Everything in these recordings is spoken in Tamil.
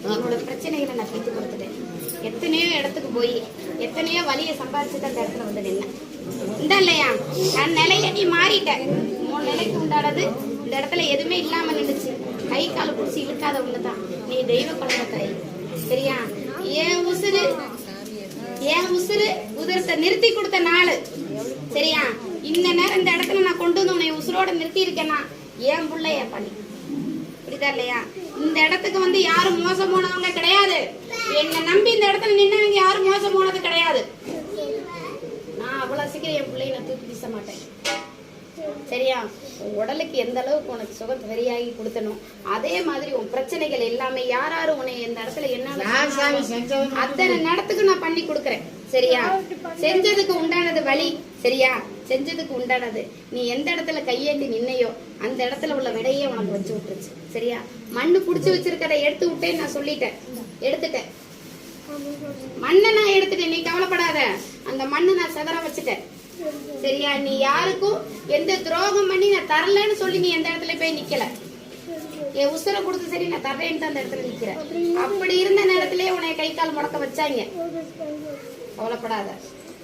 என்னோட பிரச்சனைகளை நான் தீர்த்து கொடுத்துட்டேன். எத்தனையோ இடத்துக்கு போய் எத்தனையோ வழியை சம்பாதிச்சுட்டு அந்த இடத்துல வந்து நின்ன இந்த இல்லையா என் நிலையில நீ மாறிட்ட. உன் நிலைக்கு உண்டானது இந்த இடத்துல எதுவுமே இல்லாம நின்றுச்சு. கை கால் பிடிச்சி இழுக்காத ஒண்ணுதான் நீ தெய்வ குழந்தை தாய். சரியா? என் உசுறு உதிரத்தை நிறுத்தி கொடுத்த நாள். சரியா? இந்த நேரம் இந்த இடத்துல நான் கொண்டு வந்து உன்னை உசுரோட நிறுத்தி இருக்கேன்னா என் பிள்ளைய பண்ணி புரியுதா இல்லையா? இந்த இடத்துக்கு வந்து யாரும் மோசம் போனவங்க கிடையாது. என்னை நம்பி இந்த இடத்துல நின்னவங்க யாரும் மோசம் போனது கிடையாது. நான் அவ்வளவு சீக்கிரம் என் பிள்ளைய நான் தூக்கி வீச மாட்டேன். சரியா? உன் உடலுக்கு எந்த அளவுக்கு உனக்கு சுகம் சரியாகி கொடுத்தனும் அதே மாதிரி உன் பிரச்சனைகள் எல்லாமே யாரு உன்னை இந்த இடத்துல என்ன அத்தனை நேரத்துக்கு நான் பண்ணி கொடுக்கறேன். சரியா? செஞ்சதுக்கு உண்டானது வழி. சரியா? செஞ்சதுக்கு உண்டானது நீ எந்த இடத்துல கையேண்டி நின்னையோ அந்த இடத்துல உள்ள விடையே உனக்கு வச்சு விட்டுருச்சு. சரியா? மண்ணு புடிச்சு வச்சிருக்கதை எடுத்து விட்டேன்னு நான் சொல்லிட்டேன். எடுத்துட்டேன். மண்ணை நான் எடுத்துட்டேன். நீ கவலைப்படாத. அந்த மண்ணு நான் செதற வச்சுட்டேன். சரியா? நீ யாருக்கும் எந்த துரோகம் பண்ணி நான் தரலன்னு சொல்லி நீ எந்த இடத்துல போய் நிக்கல. என் உசுரை கொடுத்து சரி நான் தர்றேன்ட்டு அந்த இடத்துல நிக்கிறேன். அப்படி இருந்த நேரத்திலே உன்னை கை கால் முடக்க வச்சாங்க. கவலைப்படாத.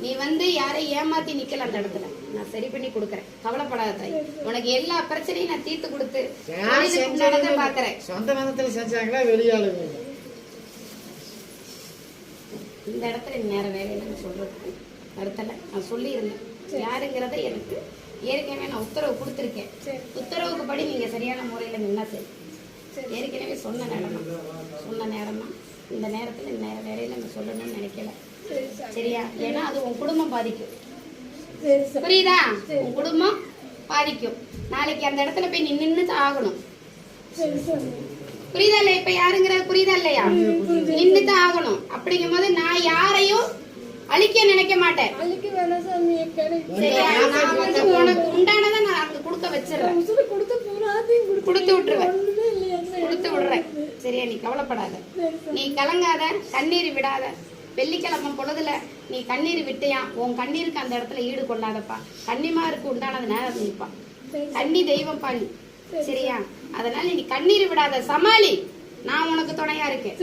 நீ வந்து யாரையும் ஏமாத்தி நிக்கல. அந்த இடத்துல நான் சரி பண்ணி கொடுக்கறேன். கவலைப்படாத தாய். உனக்கு எல்லா பிரச்சனையும் நான் தீர்த்து கொடுத்து பாக்குறேன். சொந்த மதத்துல செஞ்சாங்களா வெளியாளுங்க? இந்த இடத்துல நேர வேலைன்னு சொல்றதுக்கு இடத்துல நான் சொல்லி இருந்தேன். யாருங்கிறத எனக்கு ஏற்கனவே நான் உத்தரவு கொடுத்துருக்கேன். உத்தரவுக்கு படி நீங்க சரியான முறையில நின்னா சரி. ஏற்கனவே சொன்ன நேரம் தான் இந்த நேரத்துல நேர வேலையில நான் சொல்லணும்னு நினைக்கல. சரியா? ஏன்னா அது உன் குடும்பம் பாதிக்கும். புரியுதா? உன் குடும்பம் பாதிக்கும். நாளைக்கு அந்த இடத்துல போய் நீ நின்று ஆகணும். புரியுதா இல்லையா? இப்ப யாருங்கிறது புரியுதா இல்லையா? நின்றுதான் ஆகணும். அப்படிங்கும் போது நான் யாரையும் அழிக்க நினைக்க மாட்டேன். உனக்கு உண்டானதை நான் அங்க கொடுக்க வச்சிடுறேன். கொடுத்து விடுறேன். சரியா? நீ கவலைப்படாத. நீ கலங்காத. கண்ணீர் விடாத. வெள்ளிக்கிழமை பொழுதுல நீ கண்ணீர் விட்டியா உன் கண்ணீருக்கு அந்த இடத்துல ஈடு கொள்ளாதப்பா. கன்னிமாருக்கு உண்டானது நேரம் நிற்பான். கன்னி தெய்வம் பாணி. சரியா? அதனால நீ கண்ணீர் விடாத. சமாளி. நான் உனக்கு துணையா இருக்கேன்.